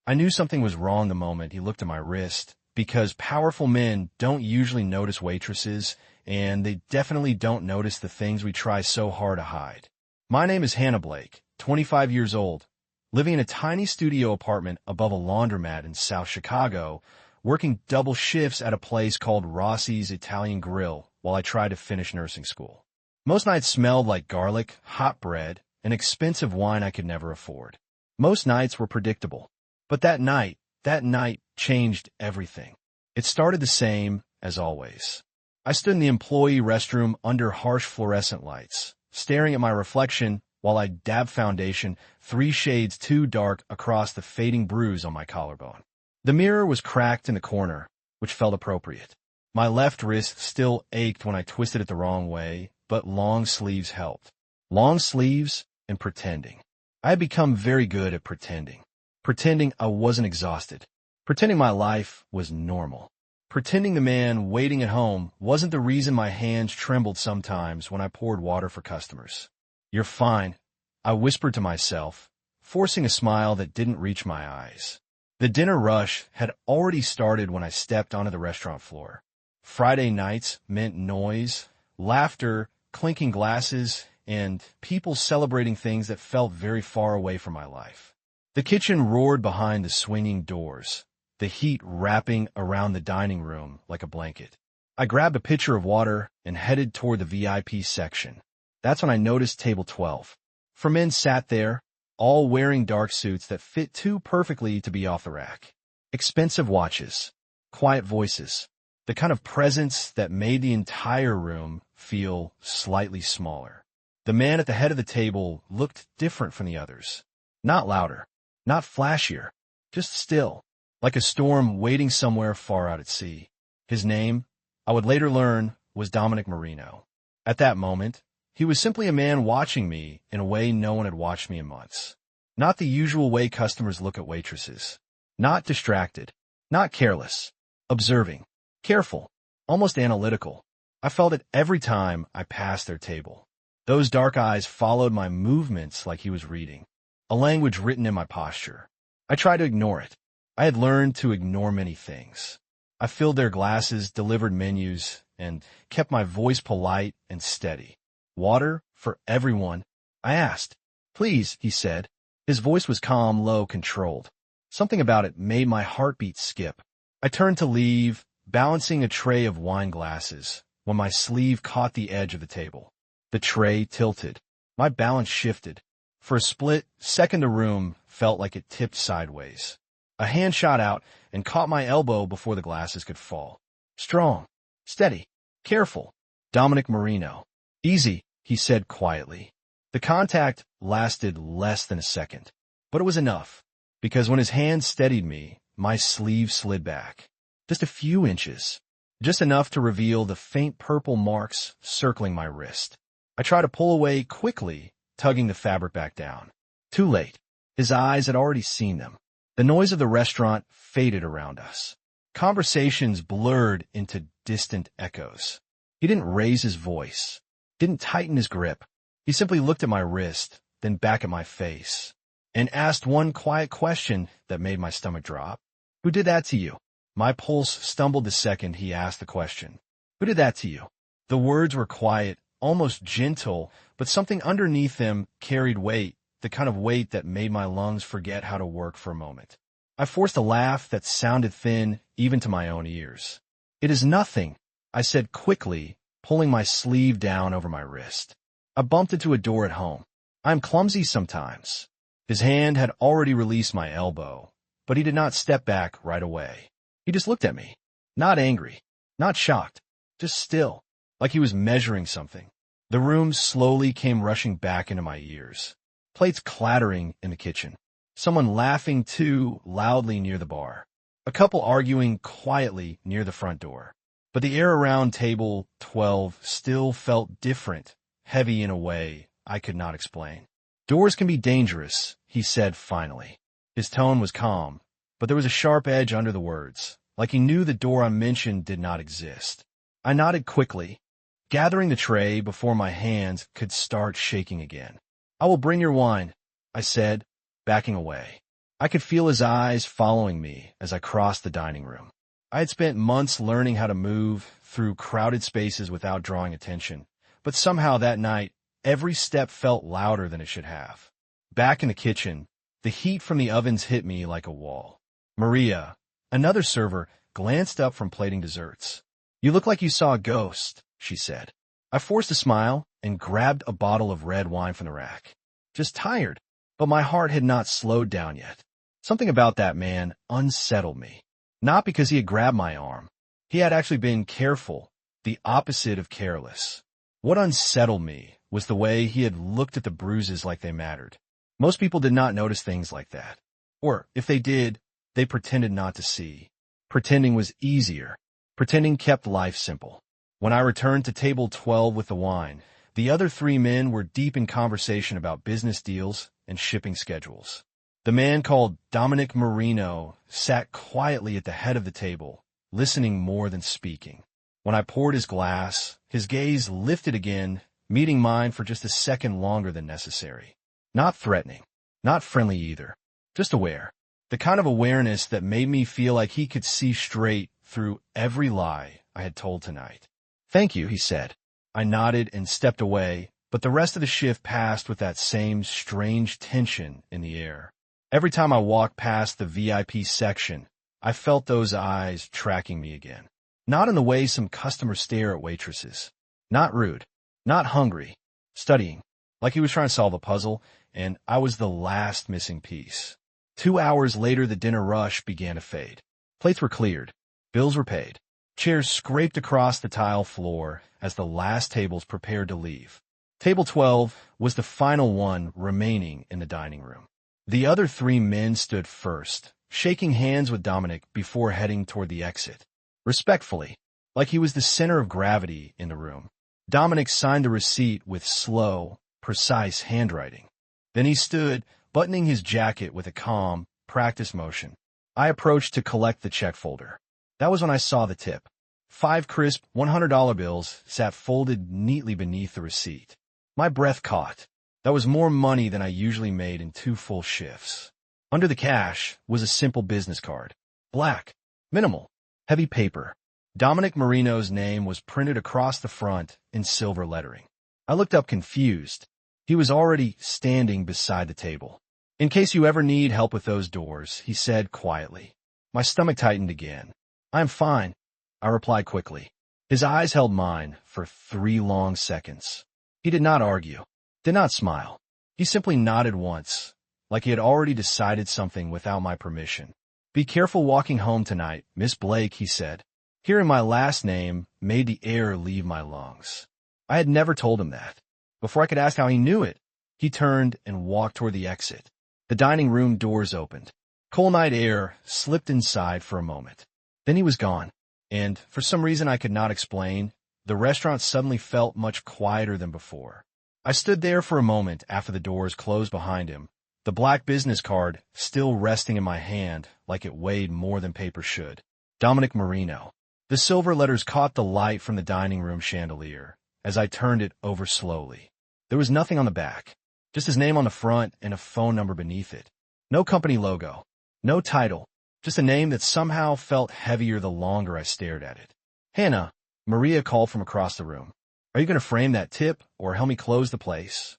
I knew something was wrong the moment he looked at my wrist, because powerful men don't usually notice waitresses, and they definitely don't notice the things we try so hard to hide. My name is Hannah Blake, 25 years old, living in a tiny studio apartment above a laundromat in South Chicago, working double shifts at a place called Rossi's Italian Grill while I tried to finish nursing school. Most nights smelled like garlic, hot bread, and expensive wine I could never afford. Most nights were predictable. But that night changed everything. It started the same as always. I stood in the employee restroom under harsh fluorescent lights, staring at my reflection while I dabbed foundation 3 shades too dark across the fading bruise on my collarbone. The mirror was cracked in the corner, which felt appropriate. My left wrist still ached when I twisted it the wrong way, but long sleeves helped. Long sleeves and pretending. I had become very good at pretending. Pretending I wasn't exhausted. Pretending my life was normal. Pretending the man waiting at home wasn't the reason my hands trembled sometimes when I poured water for customers. "You're fine," I whispered to myself, forcing a smile that didn't reach my eyes. The dinner rush had already started when I stepped onto the restaurant floor. Friday nights meant noise, laughter, clinking glasses, and people celebrating things that felt very far away from my life. The kitchen roared behind the swinging doors, the heat wrapping around the dining room like a blanket. I grabbed a pitcher of water and headed toward the VIP section. That's when I noticed table 12. 4 men sat there, all wearing dark suits that fit too perfectly to be off the rack. Expensive watches, quiet voices, the kind of presence that made the entire room feel slightly smaller. The man at the head of the table looked different from the others. Not louder, not flashier, just still, like a storm waiting somewhere far out at sea. His name, I would later learn, was Dominic Marino. At that moment, he was simply a man watching me in a way no one had watched me in months. Not the usual way customers look at waitresses. Not distracted, not careless, observing, careful, almost analytical. I felt it every time I passed their table. Those dark eyes followed my movements like he was reading, a language written in my posture. I tried to ignore it. I had learned to ignore many things. I filled their glasses, delivered menus, and kept my voice polite and steady. "Water for everyone?" I asked. "Please," he said. His voice was calm, low, controlled. Something about it made my heartbeat skip. I turned to leave, balancing a tray of wine glasses, when my sleeve caught the edge of the table. The tray tilted. My balance shifted. For a split second, the room felt like it tipped sideways. A hand shot out and caught my elbow before the glasses could fall. Strong, steady, careful. Dominic Marino. "Easy," he said quietly. The contact lasted less than a second, but it was enough, because when his hand steadied me, my sleeve slid back. Just a few inches. Just enough to reveal the faint purple marks circling my wrist. I tried to pull away quickly, tugging the fabric back down. Too late. His eyes had already seen them. The noise of the restaurant faded around us. Conversations blurred into distant echoes. He didn't raise his voice, didn't tighten his grip. He simply looked at my wrist, then back at my face, and asked one quiet question that made my stomach drop. "Who did that to you?" My pulse stumbled the second he asked the question. "Who did that to you?" The words were quiet, almost gentle, but something underneath them carried weight, the kind of weight that made my lungs forget how to work for a moment. I forced a laugh that sounded thin even to my own ears. "It is nothing," I said quickly, pulling my sleeve down over my wrist. I bumped into a door at home. I'm clumsy sometimes. His hand had already released my elbow, but he did not step back right away. He just looked at me. Not angry, not shocked, just still, like he was measuring something. The room slowly came rushing back into my ears. Plates clattering in the kitchen. Someone laughing too loudly near the bar. A couple arguing quietly near the front door. But the air around table 12 still felt different, heavy in a way I could not explain. "Doors can be dangerous," he said finally. His tone was calm, but there was a sharp edge under the words, like he knew the door I mentioned did not exist. I nodded quickly, gathering the tray before my hands could start shaking again. "I will bring your wine," I said, backing away. I could feel his eyes following me as I crossed the dining room. I had spent months learning how to move through crowded spaces without drawing attention, but somehow that night, every step felt louder than it should have. Back in the kitchen, the heat from the ovens hit me like a wall. Maria, another server, glanced up from plating desserts. "You look like you saw a ghost," she said. I forced a smile and grabbed a bottle of red wine from the rack. Just tired, but my heart had not slowed down yet. Something about that man unsettled me. Not because he had grabbed my arm. He had actually been careful, the opposite of careless. What unsettled me was the way he had looked at the bruises like they mattered. Most people did not notice things like that. Or, if they did, they pretended not to see. Pretending was easier. Pretending kept life simple. When I returned to table 12 with the wine, the other three men were deep in conversation about business deals and shipping schedules. The man called Dominic Marino sat quietly at the head of the table, listening more than speaking. When I poured his glass, his gaze lifted again, meeting mine for just a second longer than necessary. Not threatening, not friendly either, just aware. The kind of awareness that made me feel like he could see straight through every lie I had told tonight. "Thank you," he said. I nodded and stepped away, but the rest of the shift passed with that same strange tension in the air. Every time I walked past the VIP section, I felt those eyes tracking me again. Not in the way some customers stare at waitresses. Not rude. Not hungry. Studying. Like he was trying to solve a puzzle, and I was the last missing piece. 2 hours later, the dinner rush began to fade. Plates were cleared. Bills were paid. Chairs scraped across the tile floor as the last tables prepared to leave. Table 12 was the final one remaining in the dining room. The other three men stood first, shaking hands with Dominic before heading toward the exit. Respectfully, like he was the center of gravity in the room. Dominic signed the receipt with slow, precise handwriting. Then he stood, buttoning his jacket with a calm, practiced motion. I approached to collect the check folder. That was when I saw the tip. 5 crisp $100 bills sat folded neatly beneath the receipt. My breath caught. That was more money than I usually made in 2 full shifts. Under the cash was a simple business card. Black, minimal, heavy paper. Dominic Marino's name was printed across the front in silver lettering. I looked up confused. He was already standing beside the table. "In case you ever need help with those doors," he said quietly. My stomach tightened again. "I'm fine," I replied quickly. His eyes held mine for 3 long seconds. He did not argue, did not smile. He simply nodded once, like he had already decided something without my permission. "Be careful walking home tonight, Miss Blake," he said. Hearing my last name made the air leave my lungs. I had never told him that. Before I could ask how he knew it, he turned and walked toward the exit. The dining room doors opened. Cool night air slipped inside for a moment. Then he was gone, and, for some reason I could not explain, the restaurant suddenly felt much quieter than before. I stood there for a moment after the doors closed behind him, the black business card still resting in my hand like it weighed more than paper should. Dominic Marino. The silver letters caught the light from the dining room chandelier as I turned it over slowly. There was nothing on the back, just his name on the front and a phone number beneath it. No company logo, no title, just a name that somehow felt heavier the longer I stared at it. "Hannah," Maria called from across the room. "Are you going to frame that tip or help me close the place?"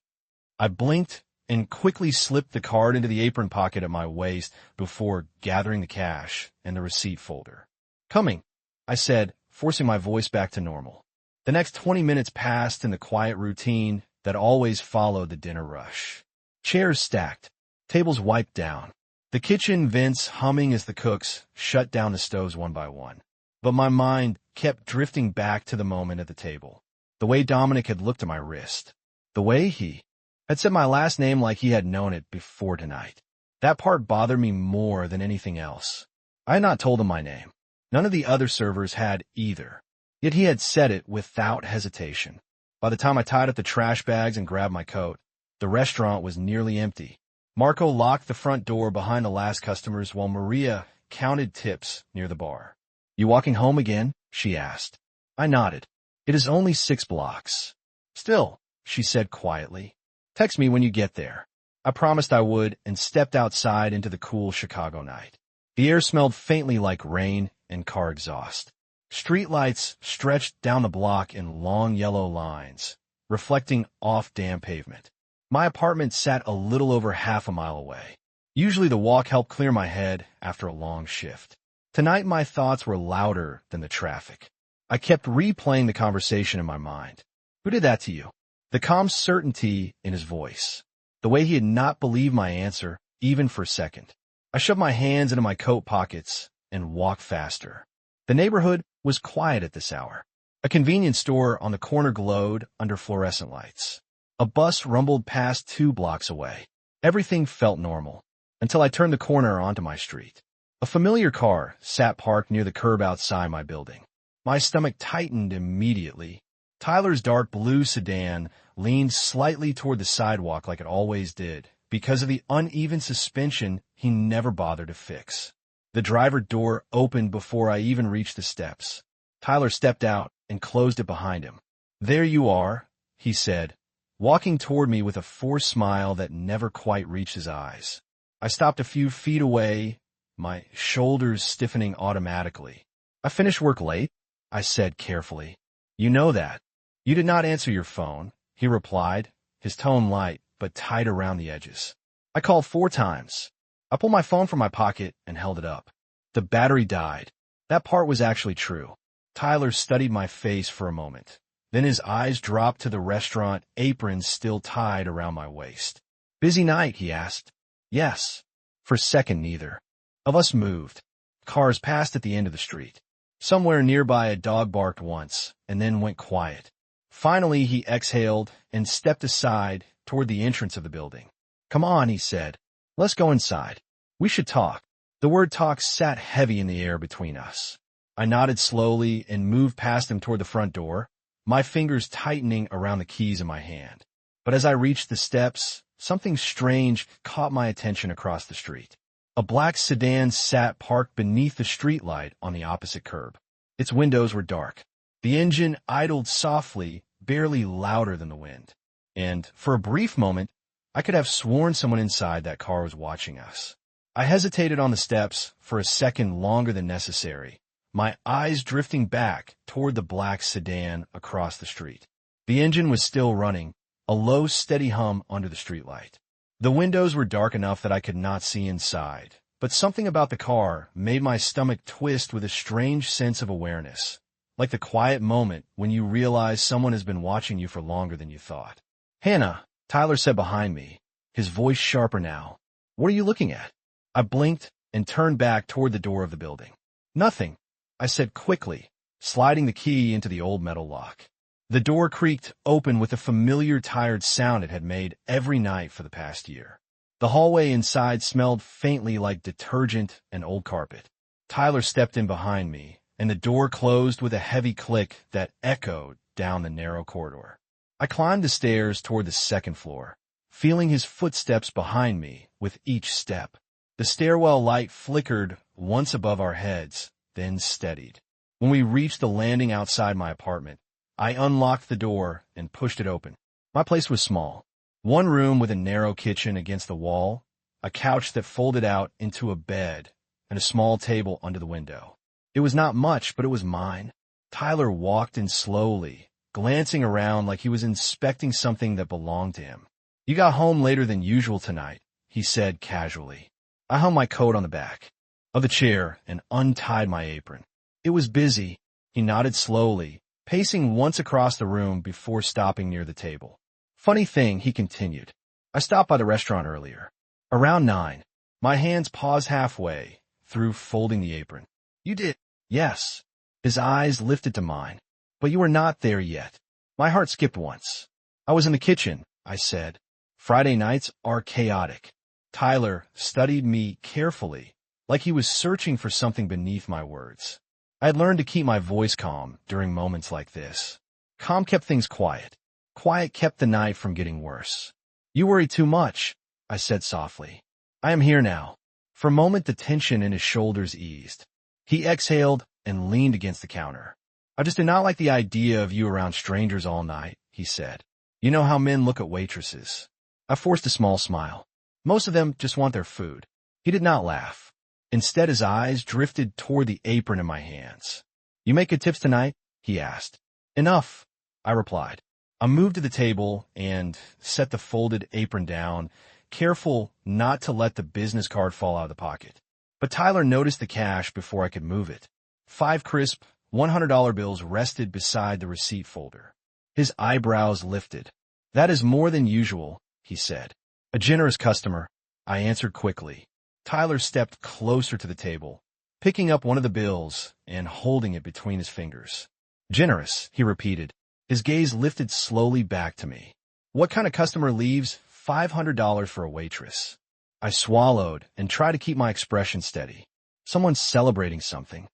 I blinked and quickly slipped the card into the apron pocket at my waist before gathering the cash and the receipt folder. "Coming," I said, forcing my voice back to normal. The next 20 minutes passed in the quiet routine that always followed the dinner rush. Chairs stacked, tables wiped down, the kitchen vents humming as the cooks shut down the stoves one by one. But my mind kept drifting back to the moment at the table. The way Dominic had looked at my wrist. The way he had said my last name like he had known it before tonight. That part bothered me more than anything else. I had not told him my name. None of the other servers had either. Yet he had said it without hesitation. By the time I tied up the trash bags and grabbed my coat, the restaurant was nearly empty. Marco locked the front door behind the last customers while Maria counted tips near the bar. "You walking home again?" she asked. I nodded. "It is only 6 blocks. Still," she said quietly, "text me when you get there." I promised I would and stepped outside into the cool Chicago night. The air smelled faintly like rain and car exhaust. Streetlights stretched down the block in long yellow lines, reflecting off damp pavement. My apartment sat a little over half a mile away. Usually the walk helped clear my head after a long shift. Tonight my thoughts were louder than the traffic. I kept replaying the conversation in my mind. Who did that to you? The calm certainty in his voice. The way he had not believed my answer, even for a second. I shoved my hands into my coat pockets and walked faster. The neighborhood was quiet at this hour. A convenience store on the corner glowed under fluorescent lights. A bus rumbled past 2 blocks away. Everything felt normal, until I turned the corner onto my street. A familiar car sat parked near the curb outside my building. My stomach tightened immediately. Tyler's dark blue sedan leaned slightly toward the sidewalk like it always did, because of the uneven suspension he never bothered to fix. The driver door opened before I even reached the steps. Tyler stepped out and closed it behind him. "There you are," he said, walking toward me with a forced smile that never quite reached his eyes. I stopped a few feet away, my shoulders stiffening automatically. "I finished work late," I said carefully. "You know that." "You did not answer your phone," he replied, his tone light but tight around the edges. "I called 4 times. I pulled my phone from my pocket and held it up. The battery died." That part was actually true. Tyler studied my face for a moment. Then his eyes dropped to the restaurant apron still tied around my waist. "Busy night?" he asked. "Yes." For a second, neither of us moved. Cars passed at the end of the street. Somewhere nearby a dog barked once, and then went quiet. Finally he exhaled and stepped aside toward the entrance of the building. "Come on," he said. "Let's go inside. We should talk." The word talk sat heavy in the air between us. I nodded slowly and moved past him toward the front door, my fingers tightening around the keys in my hand. But as I reached the steps, something strange caught my attention across the street. A black sedan sat parked beneath the streetlight on the opposite curb. Its windows were dark. The engine idled softly, barely louder than the wind. And, for a brief moment, I could have sworn someone inside that car was watching us. I hesitated on the steps for a second longer than necessary, my eyes drifting back toward the black sedan across the street. The engine was still running, a low, steady hum under the streetlight. The windows were dark enough that I could not see inside, but something about the car made my stomach twist with a strange sense of awareness, like the quiet moment when you realize someone has been watching you for longer than you thought. "Hannah," Tyler said behind me, his voice sharper now. "What are you looking at?" I blinked and turned back toward the door of the building. "Nothing," I said quickly, sliding the key into the old metal lock. The door creaked open with a familiar tired sound it had made every night for the past year. The hallway inside smelled faintly like detergent and old carpet. Tyler stepped in behind me, and the door closed with a heavy click that echoed down the narrow corridor. I climbed the stairs toward the second floor, feeling his footsteps behind me with each step. The stairwell light flickered once above our heads, then steadied. When we reached the landing outside my apartment, I unlocked the door and pushed it open. My place was small. One room with a narrow kitchen against the wall, a couch that folded out into a bed, and a small table under the window. It was not much, but it was mine. Tyler walked in slowly, glancing around like he was inspecting something that belonged to him. "You got home later than usual tonight," he said casually. I hung my coat on the back of the chair and untied my apron. "It was busy." He nodded slowly, pacing once across the room before stopping near the table. "Funny thing," he continued. "I stopped by the restaurant earlier. Around 9. My hands paused halfway through folding the apron. "You did?" "Yes." His eyes lifted to mine. "But you were not there yet." My heart skipped once. "I was in the kitchen," I said. "Friday nights are chaotic." Tyler studied me carefully, like he was searching for something beneath my words. I had learned to keep my voice calm during moments like this. Calm kept things quiet. Quiet kept the night from getting worse. "You worry too much," I said softly. "I am here now." For a moment the tension in his shoulders eased. He exhaled and leaned against the counter. "I just did not like the idea of you around strangers all night," he said. "You know how men look at waitresses." I forced a small smile. Most of them just want their food. He did not laugh. Instead, his eyes drifted toward the apron in my hands. You make good tips tonight? He asked. Enough, I replied. I moved to the table and set the folded apron down, careful not to let the business card fall out of the pocket. But Tyler noticed the cash before I could move it. 5 crisp $100 bills rested beside the receipt folder. His eyebrows lifted. That is more than usual, he said. A generous customer, I answered quickly. Tyler stepped closer to the table, picking up one of the bills and holding it between his fingers. Generous, he repeated. His gaze lifted slowly back to me. What kind of customer leaves $500 for a waitress? I swallowed and tried to keep my expression steady. Someone's celebrating something.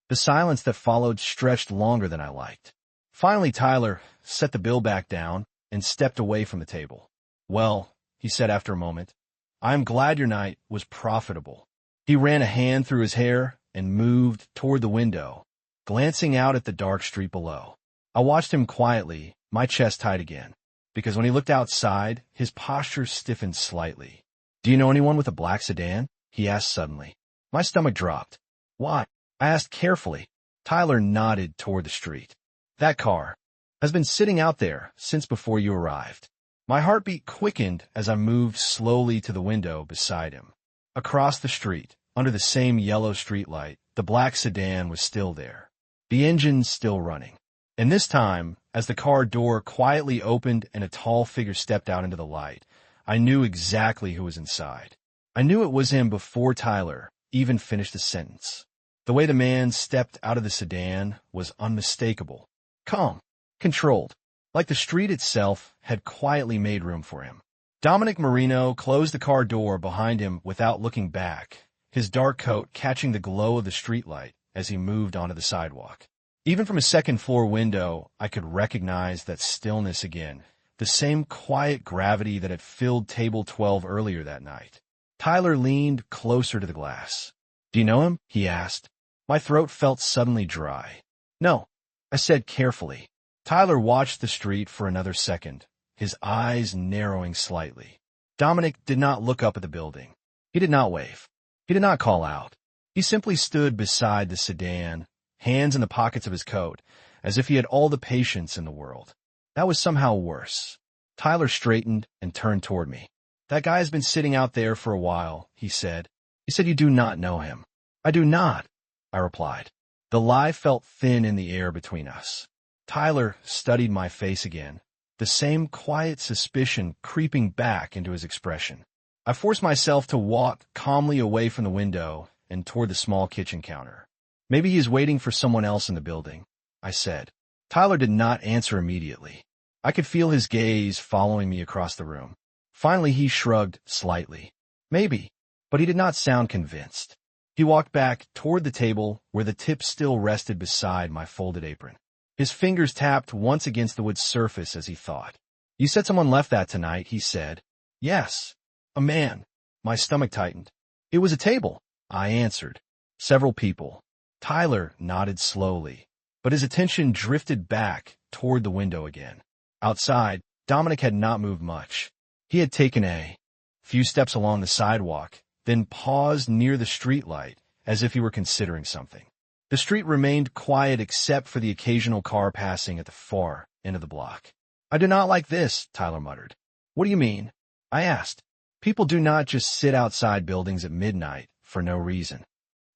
The silence that followed stretched longer than I liked. Finally, Tyler set the bill back down and stepped away from the table. Well, he said after a moment, I am glad your night was profitable. He ran a hand through his hair and moved toward the window, glancing out at the dark street below. I watched him quietly, my chest tight again, because when he looked outside, his posture stiffened slightly. Do you know anyone with a black sedan? He asked suddenly. My stomach dropped. Why? I asked carefully. Tyler nodded toward the street. That car has been sitting out there since before you arrived. My heartbeat quickened as I moved slowly to the window beside him. Across the street, under the same yellow streetlight, the black sedan was still there, the engine still running. And this time, as the car door quietly opened and a tall figure stepped out into the light, I knew exactly who was inside. I knew it was him before Tyler even finished the sentence. The way the man stepped out of the sedan was unmistakable, calm, controlled, like the street itself had quietly made room for him. Dominic Marino closed the car door behind him without looking back, his dark coat catching the glow of the streetlight as he moved onto the sidewalk. Even from a second-floor window, I could recognize that stillness again, the same quiet gravity that had filled Table 12 earlier that night. Tyler leaned closer to the glass. Do you know him? He asked. My throat felt suddenly dry. No, I said carefully. Tyler watched the street for another second, his eyes narrowing slightly. Dominic did not look up at the building. He did not wave. He did not call out. He simply stood beside the sedan, hands in the pockets of his coat, as if he had all the patience in the world. That was somehow worse. Tyler straightened and turned toward me. That guy has been sitting out there for a while, he said. He said you do not know him. I do not, I replied. The lie felt thin in the air between us. Tyler studied my face again, the same quiet suspicion creeping back into his expression. I forced myself to walk calmly away from the window and toward the small kitchen counter. Maybe he is waiting for someone else in the building, I said. Tyler did not answer immediately. I could feel his gaze following me across the room. Finally, he shrugged slightly. Maybe, but he did not sound convinced. He walked back toward the table where the tip still rested beside my folded apron. His fingers tapped once against the wood surface as he thought. You said someone left that tonight, he said. Yes, a man. My stomach tightened. It was a table, I answered. Several people. Tyler nodded slowly, but his attention drifted back toward the window again. Outside, Dominic had not moved much. He had taken a few steps along the sidewalk, then paused near the streetlight as if he were considering something. The street remained quiet except for the occasional car passing at the far end of the block. I do not like this, Tyler muttered. What do you mean? I asked. People do not just sit outside buildings at midnight for no reason.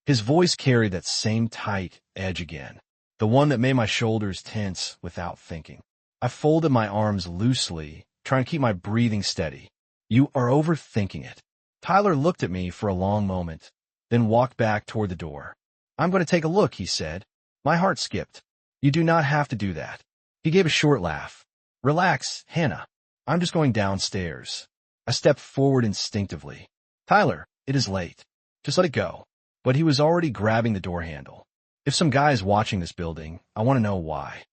His voice carried that same tight edge again, the one that made my shoulders tense without thinking. I folded my arms loosely, trying to keep my breathing steady. You are overthinking it. Tyler looked at me for a long moment, then walked back toward the door. I'm going to take a look, he said. My heart skipped. You do not have to do that. He gave a short laugh. Relax, Hannah. I'm just going downstairs. I stepped forward instinctively. Tyler, it is late. Just let it go. But he was already grabbing the door handle. If some guy is watching this building, I want to know why.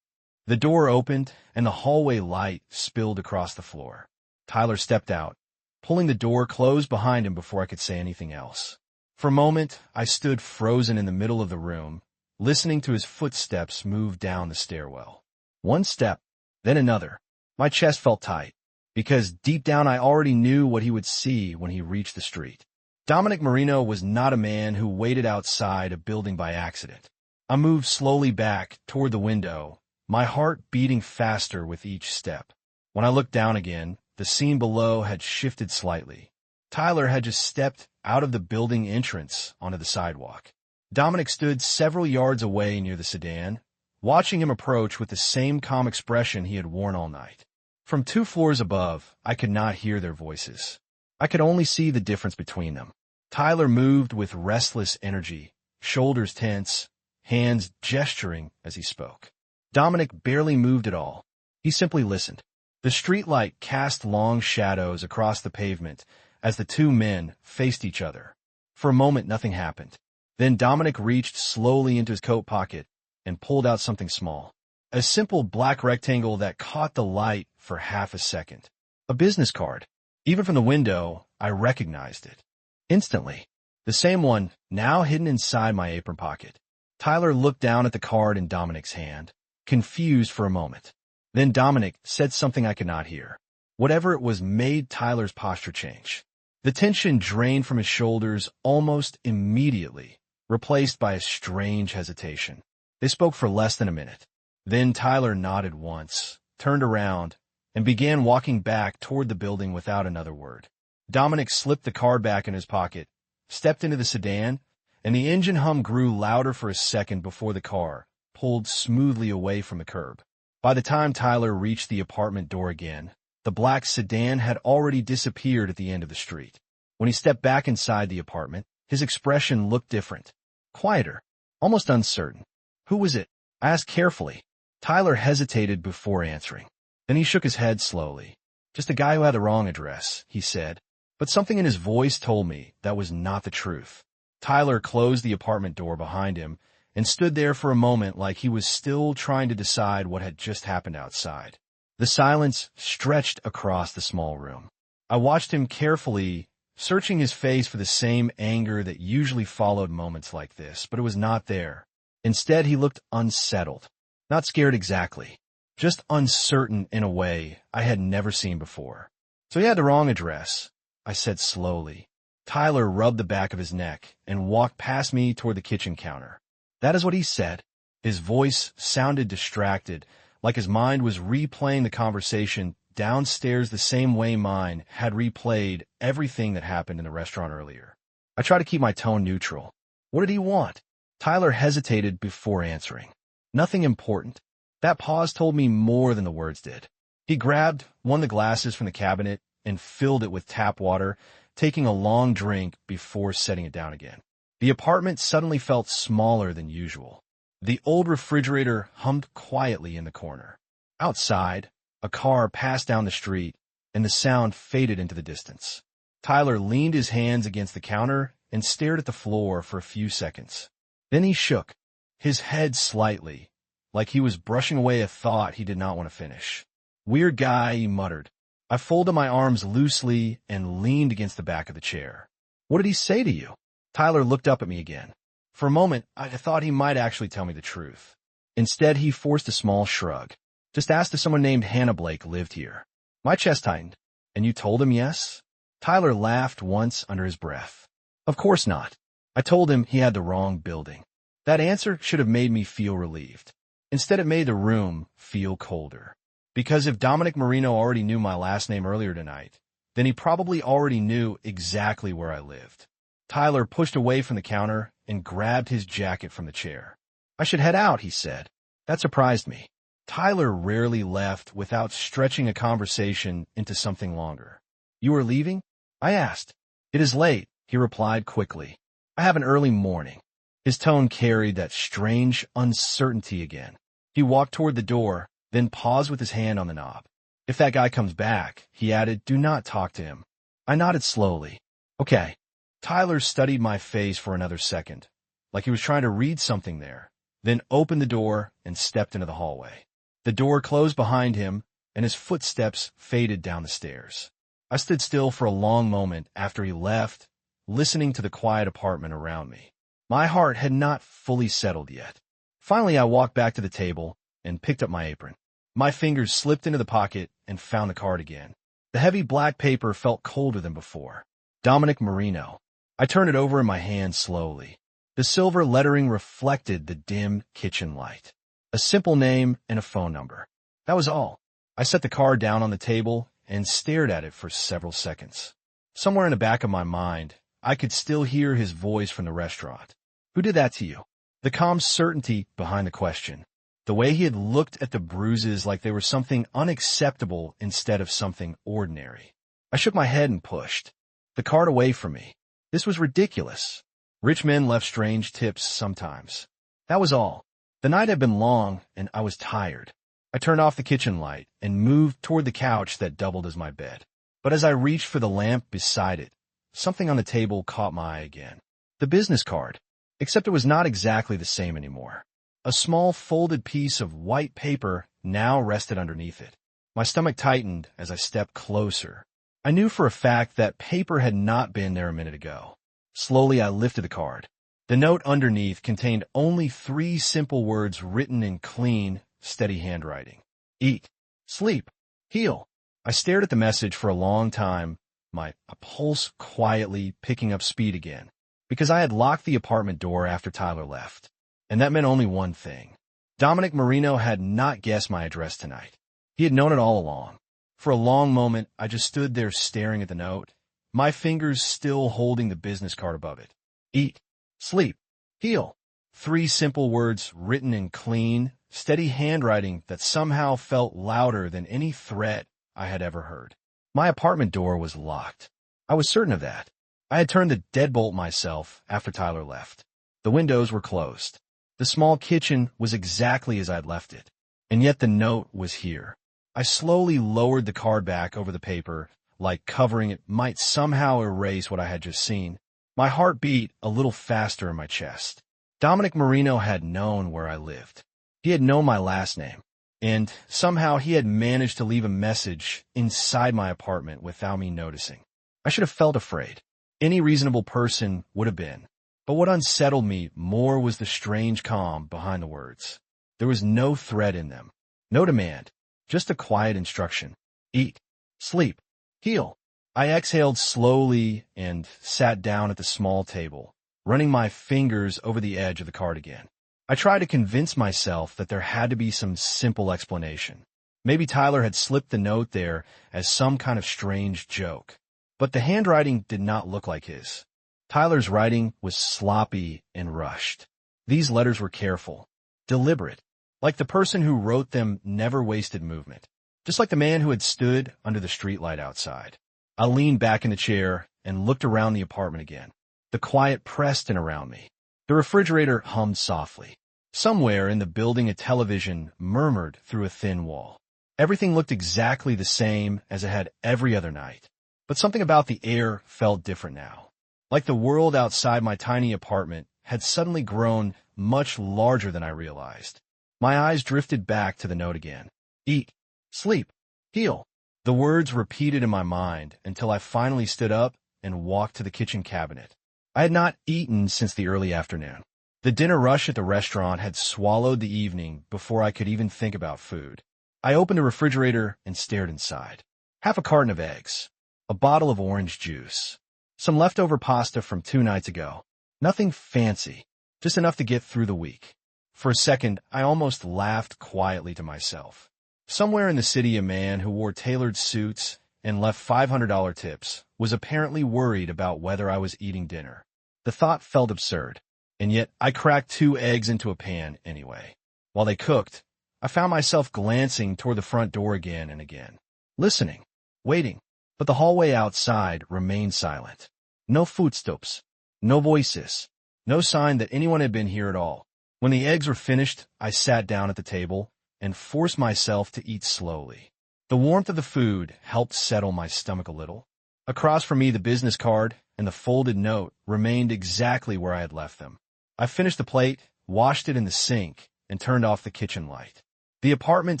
The door opened, and the hallway light spilled across the floor. Tyler stepped out, pulling the door closed behind him before I could say anything else. For a moment, I stood frozen in the middle of the room, listening to his footsteps move down the stairwell. One step, then another. My chest felt tight. because deep down I already knew what he would see when he reached the street. Dominic Marino was not a man who waited outside a building by accident. I moved slowly back toward the window, my heart beating faster with each step. When I looked down again, the scene below had shifted slightly. Tyler had just stepped out of the building entrance onto the sidewalk. Dominic stood several yards away near the sedan, watching him approach with the same calm expression he had worn all night. From 2 floors above, I could not hear their voices. I could only see the difference between them. Tyler moved with restless energy, shoulders tense, hands gesturing as he spoke. Dominic barely moved at all. He simply listened. The streetlight cast long shadows across the pavement as the 2 men faced each other. For a moment, nothing happened. Then Dominic reached slowly into his coat pocket and pulled out something small. A simple black rectangle that caught the light for half a second. A business card. Even from the window, I recognized it. Instantly. The same one, now hidden inside my apron pocket. Tyler looked down at the card in Dominic's hand, confused for a moment. Then Dominic said something I could not hear. Whatever it was made Tyler's posture change. The tension drained from his shoulders almost immediately, replaced by a strange hesitation. They spoke for less than a minute. Then Tyler nodded once, turned around, and began walking back toward the building without another word. Dominic slipped the card back in his pocket, stepped into the sedan, and the engine hum grew louder for a second before the car pulled smoothly away from the curb. By the time Tyler reached the apartment door again, the black sedan had already disappeared at the end of the street. When he stepped back inside the apartment, his expression looked different. Quieter, almost uncertain. Who was it? I asked carefully. Tyler hesitated before answering. Then he shook his head slowly. Just a guy who had the wrong address, he said. But something in his voice told me that was not the truth. Tyler closed the apartment door behind him and stood there for a moment like he was still trying to decide what had just happened outside. The silence stretched across the small room. I watched him carefully, searching his face for the same anger that usually followed moments like this, but it was not there. Instead, he looked unsettled. Not scared exactly, just uncertain in a way I had never seen before. So he had the wrong address, I said slowly. Tyler rubbed the back of his neck and walked past me toward the kitchen counter. That is what he said. His voice sounded distracted, like his mind was replaying the conversation downstairs the same way mine had replayed everything that happened in the restaurant earlier. I tried to keep my tone neutral. What did he want? Tyler hesitated before answering. Nothing important. That pause told me more than the words did. He grabbed one of the glasses from the cabinet and filled it with tap water, taking a long drink before setting it down again. The apartment suddenly felt smaller than usual. The old refrigerator hummed quietly in the corner. Outside, a car passed down the street, and the sound faded into the distance. Tyler leaned his hands against the counter and stared at the floor for a few seconds. Then he shook, his head slightly, like he was brushing away a thought he did not want to finish. Weird guy, he muttered. I folded my arms loosely and leaned against the back of the chair. What did he say to you? Tyler looked up at me again. For a moment, I thought he might actually tell me the truth. Instead, he forced a small shrug. Just asked if someone named Hannah Blake lived here. My chest tightened. And you told him yes? Tyler laughed once under his breath. Of course not. I told him he had the wrong building. That answer should have made me feel relieved. Instead, it made the room feel colder. Because if Dominic Marino already knew my last name earlier tonight, then he probably already knew exactly where I lived. Tyler pushed away from the counter and grabbed his jacket from the chair. I should head out, he said. That surprised me. Tyler rarely left without stretching a conversation into something longer. You are leaving? I asked. It is late, he replied quickly. I have an early morning. His tone carried that strange uncertainty again. He walked toward the door, then paused with his hand on the knob. If that guy comes back, he added, do not talk to him. I nodded slowly. Okay. Tyler studied my face for another second, like he was trying to read something there, then opened the door and stepped into the hallway. The door closed behind him, and his footsteps faded down the stairs. I stood still for a long moment after he left, listening to the quiet apartment around me. My heart had not fully settled yet. Finally, I walked back to the table and picked up my apron. My fingers slipped into the pocket and found the card again. The heavy black paper felt colder than before. Dominic Marino. I turned it over in my hand slowly. The silver lettering reflected the dim kitchen light. A simple name and a phone number. That was all. I set the card down on the table and stared at it for several seconds. Somewhere in the back of my mind, I could still hear his voice from the restaurant. Who did that to you? The calm certainty behind the question. The way he had looked at the bruises like they were something unacceptable instead of something ordinary. I shook my head and pushed the card away from me. This was ridiculous. Rich men left strange tips sometimes. That was all. The night had been long, and I was tired. I turned off the kitchen light and moved toward the couch that doubled as my bed. But as I reached for the lamp beside it, something on the table caught my eye again. The business card. Except it was not exactly the same anymore. A small folded piece of white paper now rested underneath it. My stomach tightened as I stepped closer. I knew for a fact that paper had not been there a minute ago. Slowly, I lifted the card. The note underneath contained only 3 simple words written in clean, steady handwriting. Eat, sleep, heal. I stared at the message for a long time, my pulse quietly picking up speed again, because I had locked the apartment door after Tyler left. And that meant only one thing. Dominic Marino had not guessed my address tonight. He had known it all along. For a long moment, I just stood there staring at the note, my fingers still holding the business card above it. Eat, sleep, heal. 3 simple words written in clean, steady handwriting that somehow felt louder than any threat I had ever heard. My apartment door was locked. I was certain of that. I had turned the deadbolt myself after Tyler left. The windows were closed. The small kitchen was exactly as I'd left it. And yet the note was here. I slowly lowered the card back over the paper, like covering it might somehow erase what I had just seen. My heart beat a little faster in my chest. Dominic Marino had known where I lived. He had known my last name. And somehow he had managed to leave a message inside my apartment without me noticing. I should have felt afraid. Any reasonable person would have been. But what unsettled me more was the strange calm behind the words. There was no threat in them, no demand, just a quiet instruction. Eat, sleep, heal. I exhaled slowly and sat down at the small table, running my fingers over the edge of the card again. I tried to convince myself that there had to be some simple explanation. Maybe Tyler had slipped the note there as some kind of strange joke. But the handwriting did not look like his. Tyler's writing was sloppy and rushed. These letters were careful, deliberate, like the person who wrote them never wasted movement, just like the man who had stood under the streetlight outside. I leaned back in the chair and looked around the apartment again. The quiet pressed in around me. The refrigerator hummed softly. Somewhere in the building a television murmured through a thin wall. Everything looked exactly the same as it had every other night, but something about the air felt different now. Like the world outside my tiny apartment had suddenly grown much larger than I realized. My eyes drifted back to the note again. Eat, sleep, heal. The words repeated in my mind until I finally stood up and walked to the kitchen cabinet. I had not eaten since the early afternoon. The dinner rush at the restaurant had swallowed the evening before I could even think about food. I opened the refrigerator and stared inside. Half a carton of eggs, a bottle of orange juice, some leftover pasta from 2 nights ago. Nothing fancy, just enough to get through the week. For a second, I almost laughed quietly to myself. Somewhere in the city, a man who wore tailored suits and left $500 tips was apparently worried about whether I was eating dinner. The thought felt absurd, and yet I cracked 2 eggs into a pan anyway. While they cooked, I found myself glancing toward the front door again and again, listening, waiting, but the hallway outside remained silent. No footsteps, no voices, no sign that anyone had been here at all. When the eggs were finished, I sat down at the table and forced myself to eat slowly. The warmth of the food helped settle my stomach a little. Across from me, the business card and the folded note remained exactly where I had left them. I finished the plate, washed it in the sink, and turned off the kitchen light. The apartment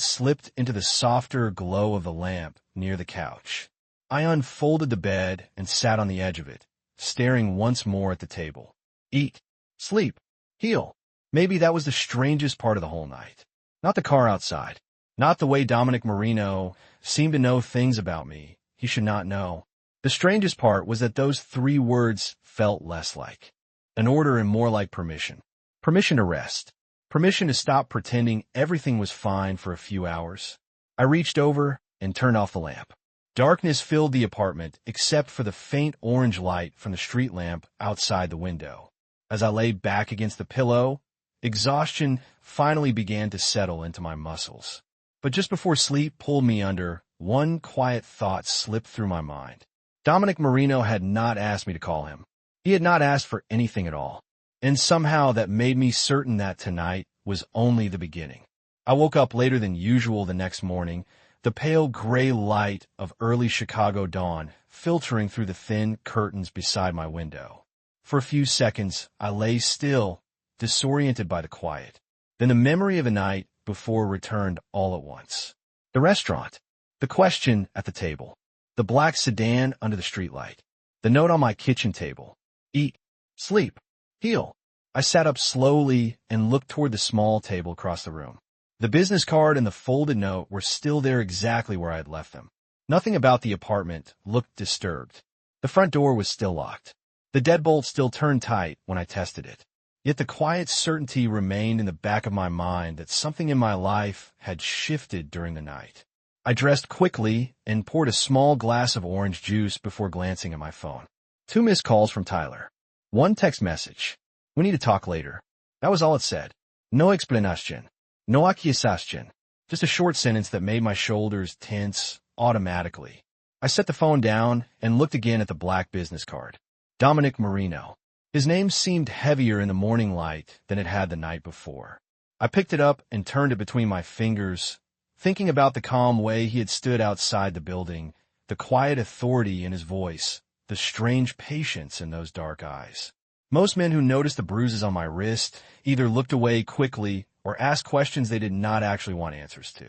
slipped into the softer glow of the lamp near the couch. I unfolded the bed and sat on the edge of it, staring once more at the table. Eat, sleep, heal. Maybe that was the strangest part of the whole night. Not the car outside, not the way Dominic Marino seemed to know things about me. he should not know. The strangest part was that those 3 words felt less like an order and more like permission. Permission to rest. Permission to stop pretending everything was fine for a few hours. I reached over and turned off the lamp. Darkness filled the apartment except for the faint orange light from the street lamp outside the window. As I lay back against the pillow, exhaustion finally began to settle into my muscles. But just before sleep pulled me under, one quiet thought slipped through my mind. Dominic Marino had not asked me to call him. He had not asked for anything at all. And somehow that made me certain that tonight was only the beginning. I woke up later than usual the next morning, the pale gray light of early Chicago dawn filtering through the thin curtains beside my window. For a few seconds, I lay still, disoriented by the quiet. Then the memory of a night before returned all at once. The restaurant, the question at the table, the black sedan under the streetlight, the note on my kitchen table. Eat, sleep, heal. I sat up slowly and looked toward the small table across the room. The business card and the folded note were still there exactly where I had left them. Nothing about the apartment looked disturbed. The front door was still locked. The deadbolt still turned tight when I tested it. Yet the quiet certainty remained in the back of my mind that something in my life had shifted during the night. I dressed quickly and poured a small glass of orange juice before glancing at my phone. 2 missed calls from Tyler. 1 text message. We need to talk later. That was all it said. No explanation. No accusation. Just a short sentence that made my shoulders tense automatically. I set the phone down and looked again at the black business card. Dominic Marino. His name seemed heavier in the morning light than it had the night before. I picked it up and turned it between my fingers, thinking about the calm way he had stood outside the building, the quiet authority in his voice, the strange patience in those dark eyes. Most men who noticed the bruises on my wrist either looked away quickly or asked questions they did not actually want answers to.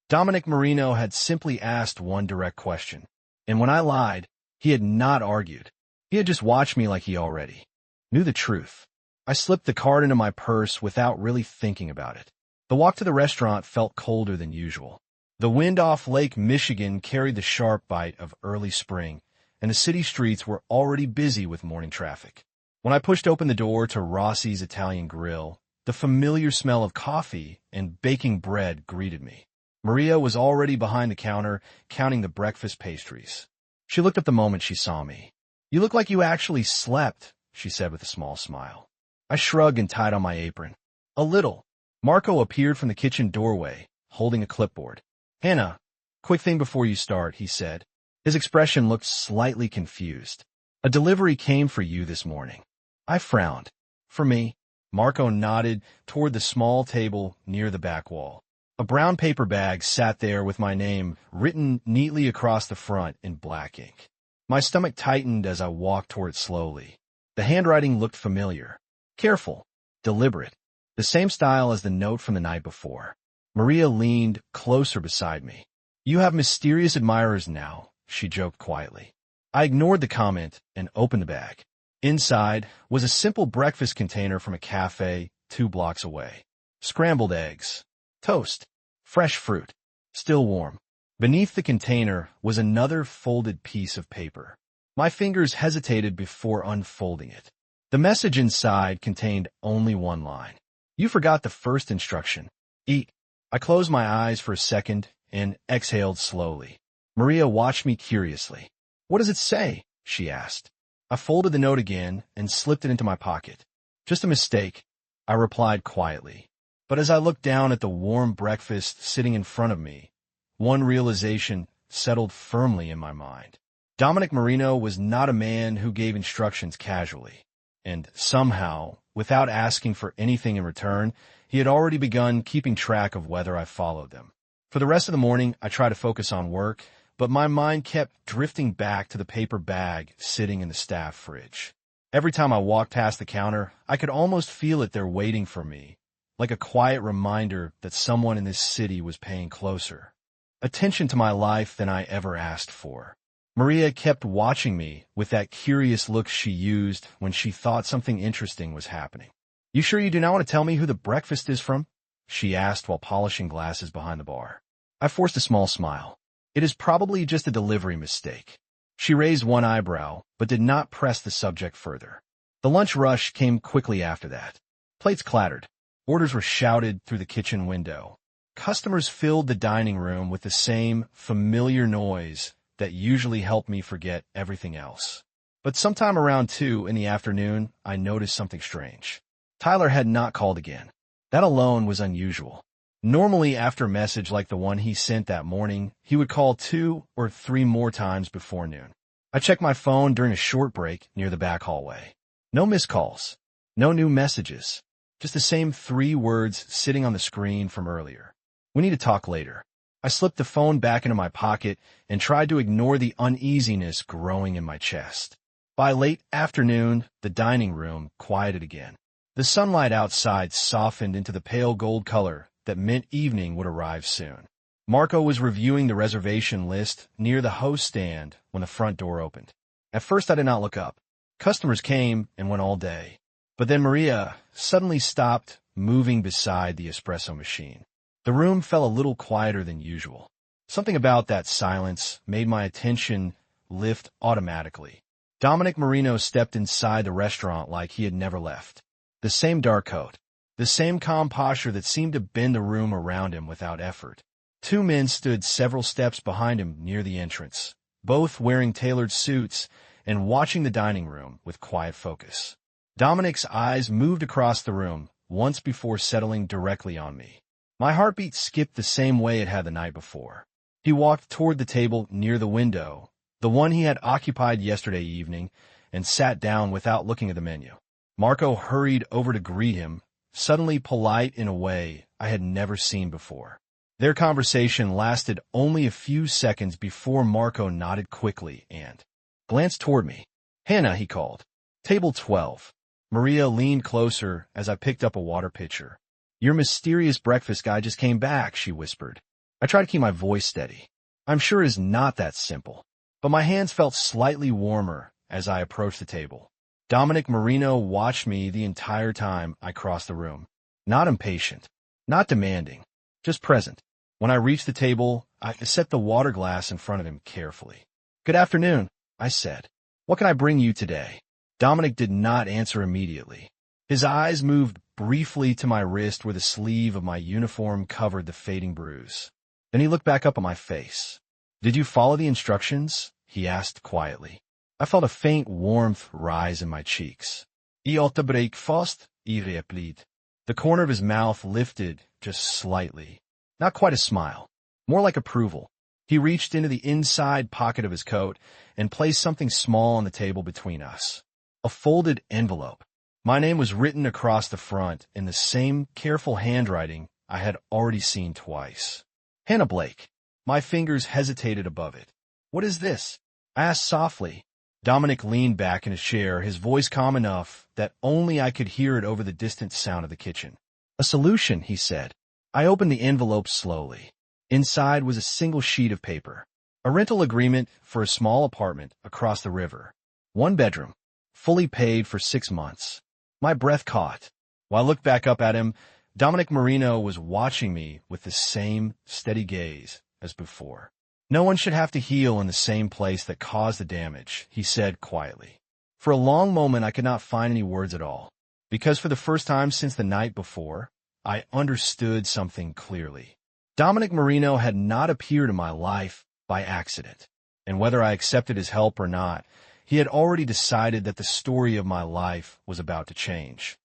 Dominic Marino had simply asked one direct question, and when I lied, he had not argued. He had just watched me like he already knew the truth. I slipped the card into my purse without really thinking about it. The walk to the restaurant felt colder than usual. The wind off Lake Michigan carried the sharp bite of early spring, and the city streets were already busy with morning traffic. When I pushed open the door to Rossi's Italian Grill, the familiar smell of coffee and baking bread greeted me. Maria was already behind the counter, counting the breakfast pastries. She looked up the moment she saw me. "You look like you actually slept," she said with a small smile. I shrugged and tied on my apron. "A little." Marco appeared from the kitchen doorway, holding a clipboard. "Hannah, quick thing before you start," he said. His expression looked slightly confused. "A delivery came for you this morning." I frowned. "For me?" Marco nodded toward the small table near the back wall. A brown paper bag sat there with my name written neatly across the front in black ink. My stomach tightened as I walked toward it slowly. The handwriting looked familiar. Careful, deliberate, the same style as the note from the night before. Maria leaned closer beside me. "You have mysterious admirers now," she joked quietly. I ignored the comment and opened the bag. Inside was a simple breakfast container from a cafe 2 blocks away. Scrambled eggs, toast, fresh fruit, still warm. Beneath the container was another folded piece of paper. My fingers hesitated before unfolding it. The message inside contained only 1 line. "You forgot the first instruction. Eat." I closed my eyes for a second and exhaled slowly. Maria watched me curiously. "What does it say?" she asked. I folded the note again and slipped it into my pocket. "Just a mistake," I replied quietly. But as I looked down at the warm breakfast sitting in front of me, one realization settled firmly in my mind. Dominic Marino was not a man who gave instructions casually. And somehow, without asking for anything in return, he had already begun keeping track of whether I followed them. For the rest of the morning, I tried to focus on work, but my mind kept drifting back to the paper bag sitting in the staff fridge. Every time I walked past the counter, I could almost feel it there waiting for me, like a quiet reminder that someone in this city was paying closer attention to my life than I ever asked for. Maria kept watching me with that curious look she used when she thought something interesting was happening. "You sure you do not want to tell me who the breakfast is from?" she asked while polishing glasses behind the bar. I forced a small smile. It is probably just a delivery mistake. She raised one eyebrow, but did not press the subject further. The lunch rush came quickly after that. Plates clattered. Orders were shouted through the kitchen window. Customers filled the dining room with the same familiar noise that usually helped me forget everything else. But sometime around 2 in the afternoon, I noticed something strange. Tyler had not called again. That alone was unusual. Normally, after a message like the one he sent that morning, he would call 2 or 3 more times before noon. I checked my phone during a short break near the back hallway. No missed calls. No new messages. Just the same 3 words sitting on the screen from earlier. We need to talk later. I slipped the phone back into my pocket and tried to ignore the uneasiness growing in my chest. By late afternoon, the dining room quieted again. The sunlight outside softened into the pale gold color that meant evening would arrive soon. Marco was reviewing the reservation list near the host stand when the front door opened. At first, I did not look up. Customers came and went all day. But then Maria suddenly stopped moving beside the espresso machine. The room felt a little quieter than usual. Something about that silence made my attention lift automatically. Dominic Marino stepped inside the restaurant like he had never left. The same dark coat. The same calm posture that seemed to bend the room around him without effort. 2 men stood several steps behind him near the entrance, both wearing tailored suits and watching the dining room with quiet focus. Dominic's eyes moved across the room once before settling directly on me. My heartbeat skipped the same way it had the night before. He walked toward the table near the window, the one he had occupied yesterday evening, and sat down without looking at the menu. Marco hurried over to greet him, suddenly polite in a way I had never seen before. Their conversation lasted only a few seconds before Marco nodded quickly and glanced toward me. "Hannah," he called. "Table 12. Maria leaned closer as I picked up a water pitcher. "Your mysterious breakfast guy just came back," she whispered. I tried to keep my voice steady. I'm sure it is not that simple. But my hands felt slightly warmer as I approached the table. Dominic Marino watched me the entire time I crossed the room. Not impatient, not demanding, just present. When I reached the table, I set the water glass in front of him carefully. "Good afternoon," I said. "What can I bring you today?" Dominic did not answer immediately. His eyes moved briefly to my wrist where the sleeve of my uniform covered the fading bruise. Then he looked back up at my face. "Did you follow the instructions?" he asked quietly. I felt a faint warmth rise in my cheeks. "I åt breakfast," he replied. The corner of his mouth lifted just slightly. Not quite a smile, more like approval. He reached into the inside pocket of his coat and placed something small on the table between us. A folded envelope. My name was written across the front in the same careful handwriting I had already seen twice. Hannah Blake. My fingers hesitated above it. "What is this?" I asked softly. Dominic leaned back in his chair, his voice calm enough that only I could hear it over the distant sound of the kitchen. "A solution," he said. I opened the envelope slowly. Inside was a single sheet of paper. A rental agreement for a small apartment across the river. 1 bedroom. Fully paid for 6 months. My breath caught. While I looked back up at him, Dominic Marino was watching me with the same steady gaze as before. "No one should have to heal in the same place that caused the damage," he said quietly. For a long moment I could not find any words at all, because for the first time since the night before, I understood something clearly. Dominic Marino had not appeared in my life by accident, and whether I accepted his help or not, he had already decided that the story of my life was about to change.